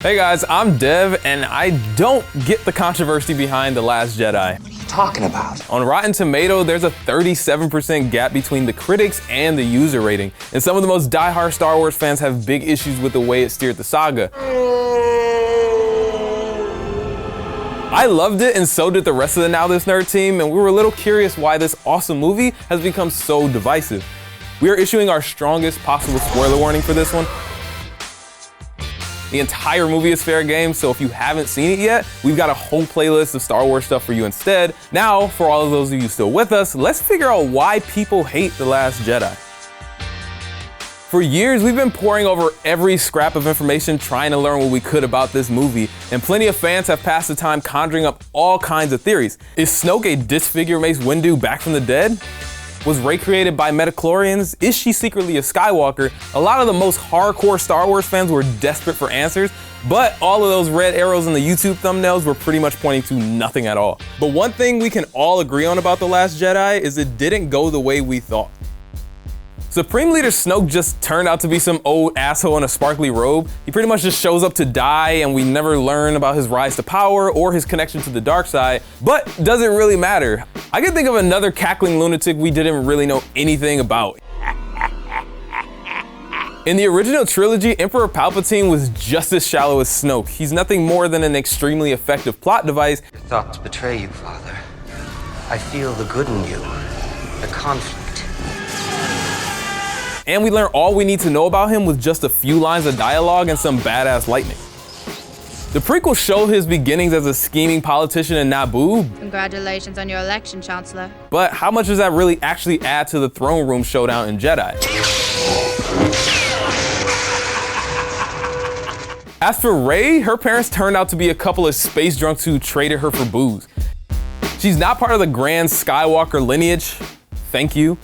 Hey guys, I'm Dev, and I don't get the controversy behind The Last Jedi. What are you talking about? On Rotten Tomatoes, there's a 37% gap between the critics and the user rating, and some of the most diehard Star Wars fans have big issues with the way it steered the saga. I loved it, and so did the rest of the NowThis Nerd team, and we were a little curious why this awesome movie has become so divisive. We are issuing our strongest possible spoiler warning for this one. The entire movie is fair game, so if you haven't seen it yet, we've got a whole playlist of Star Wars stuff for you instead. Now, for all of those of you still with us, let's figure out why people hate The Last Jedi. For years, we've been poring over every scrap of information trying to learn what we could about this movie, and plenty of fans have passed the time conjuring up all kinds of theories. Is Snoke a disfigured Mace Windu back from the dead? Was Rey created by midichlorians? Is she secretly a Skywalker? A lot of the most hardcore Star Wars fans were desperate for answers, but all of those red arrows in the YouTube thumbnails were pretty much pointing to nothing at all. But one thing we can all agree on about The Last Jedi is it didn't go the way we thought. Supreme Leader Snoke just turned out to be some old asshole in a sparkly robe. He pretty much just shows up to die, and we never learn about his rise to power or his connection to the dark side, but does it really matter? I can think of another cackling lunatic we didn't really know anything about. In the original trilogy, Emperor Palpatine was just as shallow as Snoke. He's nothing more than an extremely effective plot device. Your thoughts betray you, Father. I feel the good in you, the conflict. And we learn all we need to know about him with just a few lines of dialogue and some badass lightning. The prequels show his beginnings as a scheming politician in Naboo. Congratulations on your election, Chancellor. But how much does that really actually add to the throne room showdown in Jedi? As for Rey, her parents turned out to be a couple of space drunks who traded her for booze. She's not part of the grand Skywalker lineage. Thank you.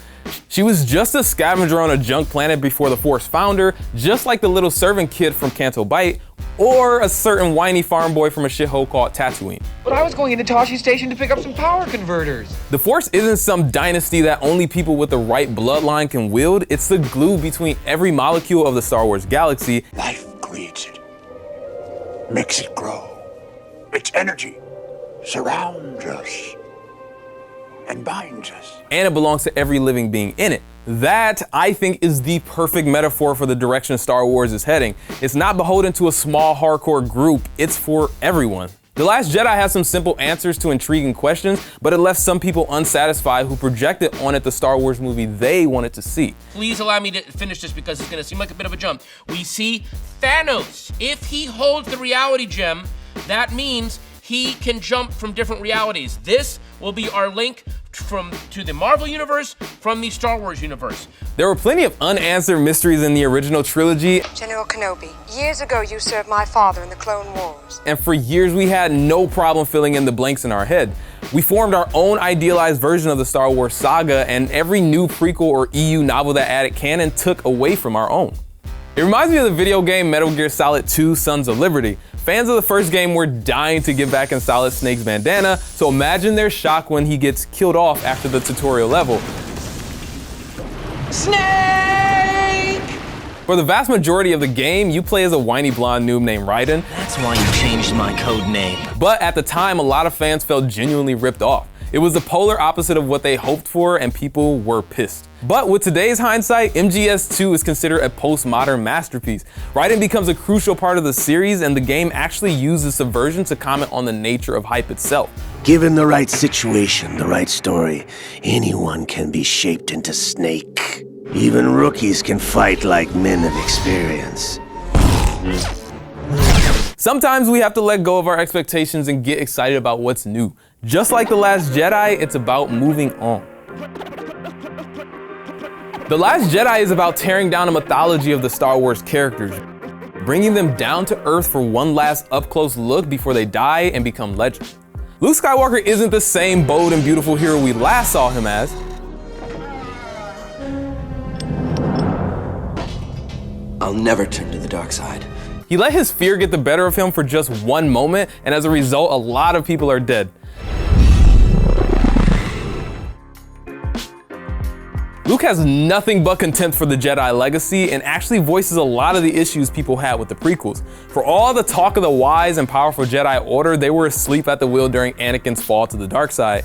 She was just a scavenger on a junk planet before the Force found her, just like the little servant kid from Canto Bight, or a certain whiny farm boy from a shithole called Tatooine. But I was going into Tashi Station to pick up some power converters. The Force isn't some dynasty that only people with the right bloodline can wield. It's the glue between every molecule of the Star Wars galaxy. Life creates it, makes it grow. Its energy surrounds us and binds us. And it belongs to every living being in it. That, I think, is the perfect metaphor for the direction Star Wars is heading. It's not beholden to a small hardcore group, it's for everyone. The Last Jedi has some simple answers to intriguing questions, but it left some people unsatisfied who projected on it the Star Wars movie they wanted to see. Please allow me to finish this because it's gonna seem like a bit of a jump. We see Thanos. If he holds the reality gem, that means he can jump from different realities. This will be our link to the Marvel universe from the Star Wars universe. There were plenty of unanswered mysteries in the original trilogy. General Kenobi, years ago you served my father in the Clone Wars. And for years we had no problem filling in the blanks in our head. We formed our own idealized version of the Star Wars saga, and every new prequel or EU novel that added canon took away from our own. It reminds me of the video game Metal Gear Solid 2: Sons of Liberty. Fans of the first game were dying to get back in Solid Snake's bandana, so imagine their shock when he gets killed off after the tutorial level. Snake! For the vast majority of the game, you play as a whiny blonde noob named Raiden. That's why you changed my code name. But at the time, a lot of fans felt genuinely ripped off. It was the polar opposite of what they hoped for, and people were pissed. But with today's hindsight, MGS2 is considered a postmodern masterpiece. Raiden becomes a crucial part of the series, and the game actually uses subversion to comment on the nature of hype itself. Given the right situation, the right story, anyone can be shaped into Snake. Even rookies can fight like men of experience. Sometimes we have to let go of our expectations and get excited about what's new. Just like The Last Jedi, it's about moving on. The Last Jedi is about tearing down the mythology of the Star Wars characters, bringing them down to earth for one last up-close look before they die and become legends. Luke Skywalker isn't the same bold and beautiful hero we last saw him as. I'll never turn to the dark side. He let his fear get the better of him for just one moment, and as a result, a lot of people are dead. Luke has nothing but contempt for the Jedi legacy and actually voices a lot of the issues people had with the prequels. For all the talk of the wise and powerful Jedi Order, they were asleep at the wheel during Anakin's fall to the dark side.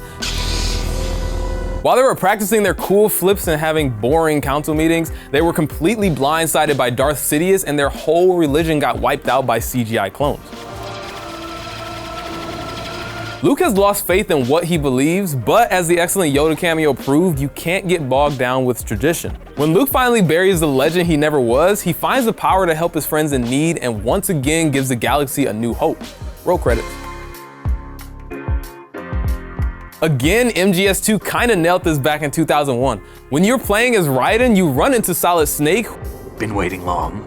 While they were practicing their cool flips and having boring council meetings, they were completely blindsided by Darth Sidious and their whole religion got wiped out by CGI clones. Luke has lost faith in what he believes, but as the excellent Yoda cameo proved, you can't get bogged down with tradition. When Luke finally buries the legend he never was, he finds the power to help his friends in need and once again gives the galaxy a new hope. Roll credits. Again, MGS2 kinda nailed this back in 2001. When you're playing as Raiden, you run into Solid Snake. Been waiting long.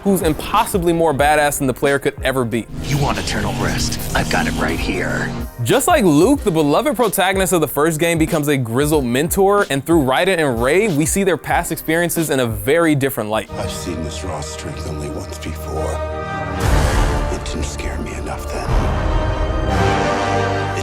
Who's impossibly more badass than the player could ever be. You want eternal rest? I've got it right here. Just like Luke, the beloved protagonist of the first game becomes a grizzled mentor, and through Raiden and Rey, we see their past experiences in a very different light. I've seen this raw strength only once before. It didn't scare me enough then.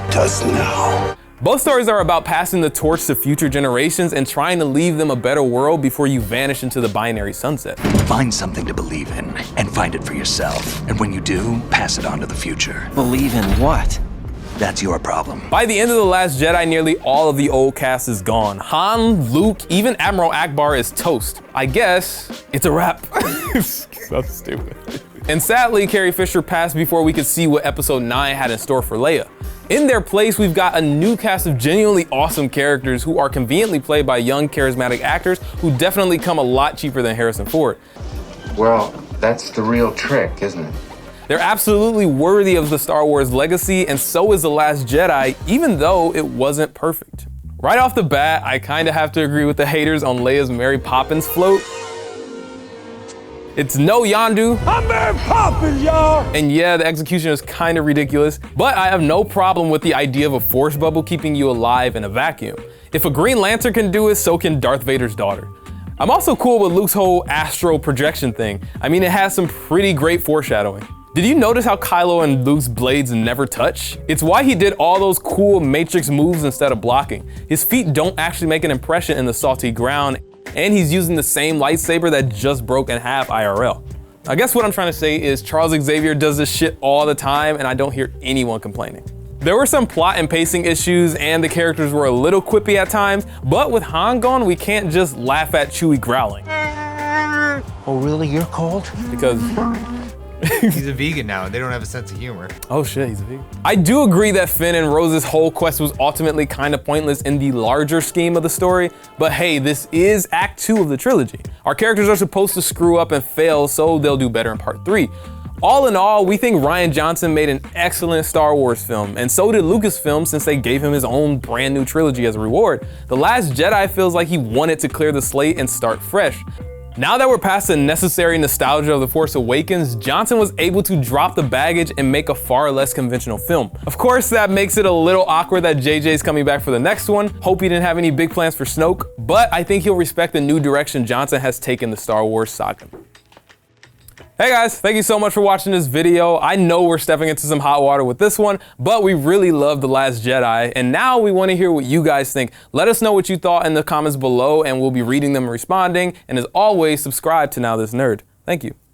It does now. Both stories are about passing the torch to future generations and trying to leave them a better world before you vanish into the binary sunset. Find something to believe in and find it for yourself. And when you do, pass it on to the future. Believe in what? That's your problem. By the end of The Last Jedi, nearly all of the old cast is gone. Han, Luke, even Admiral Akbar is toast. I guess it's a wrap. So stupid. And sadly, Carrie Fisher passed before we could see what Episode 9 had in store for Leia. In their place, we've got a new cast of genuinely awesome characters who are conveniently played by young, charismatic actors who definitely come a lot cheaper than Harrison Ford. Well, that's the real trick, isn't it? They're absolutely worthy of the Star Wars legacy, and so is The Last Jedi, even though it wasn't perfect. Right off the bat, I kinda have to agree with the haters on Leia's Mary Poppins float. It's no Yondu. I'm Mary Poppins, y'all! And yeah, the execution is kind of ridiculous, but I have no problem with the idea of a force bubble keeping you alive in a vacuum. If a Green Lantern can do it, so can Darth Vader's daughter. I'm also cool with Luke's whole astral projection thing. I mean, it has some pretty great foreshadowing. Did you notice how Kylo and Luke's blades never touch? It's why he did all those cool Matrix moves instead of blocking. His feet don't actually make an impression in the salty ground, and he's using the same lightsaber that just broke in half IRL. I guess what I'm trying to say is Charles Xavier does this shit all the time and I don't hear anyone complaining. There were some plot and pacing issues and the characters were a little quippy at times, but with Han gone, we can't just laugh at Chewie growling. Oh, really? You're cold? Because he's a vegan now and they don't have a sense of humor. Oh shit, he's a vegan. I do agree that Finn and Rose's whole quest was ultimately kind of pointless in the larger scheme of the story, but hey, this is Act 2 of the trilogy. Our characters are supposed to screw up and fail, so they'll do better in Part 3. All in all, we think Rian Johnson made an excellent Star Wars film, and so did Lucasfilm since they gave him his own brand new trilogy as a reward. The Last Jedi feels like he wanted to clear the slate and start fresh. Now that we're past the necessary nostalgia of The Force Awakens, Johnson was able to drop the baggage and make a far less conventional film. Of course, that makes it a little awkward that JJ's coming back for the next one. Hope he didn't have any big plans for Snoke, but I think he'll respect the new direction Johnson has taken the Star Wars saga. Hey guys, thank you so much for watching this video. I know we're stepping into some hot water with this one, but we really love The Last Jedi, and now we want to hear what you guys think. Let us know what you thought in the comments below, and we'll be reading them and responding. And as always, subscribe to Now This Nerd. Thank you.